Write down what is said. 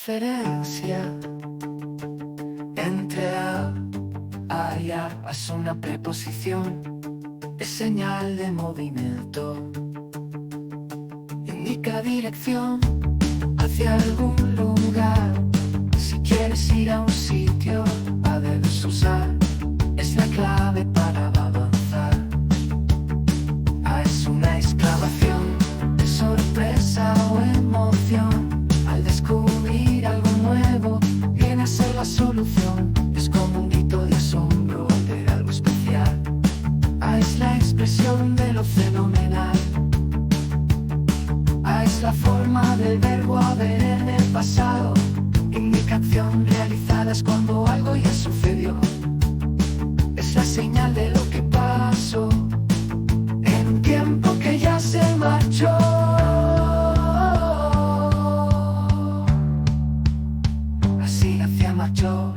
diferencia entre a y a es una preposición, es señal de movimiento. Indica dirección hacia algún lugar. Si quieres ir a un sitio, debes usar. Es la clave para avanzar. A es una exclamación de sorpresa o emoción. Al descubrir algo nuevo, viene a ser la solución. Es como un grito de asombro de algo especial. A es la expresión de lo fenomenal. A es la forma del verbo haber en el pasado. Indica acción realizada es cuando algo ya sucedió. Es la señal de lo que pasó en un tiempo que ya se marchó. Así hacia marchó.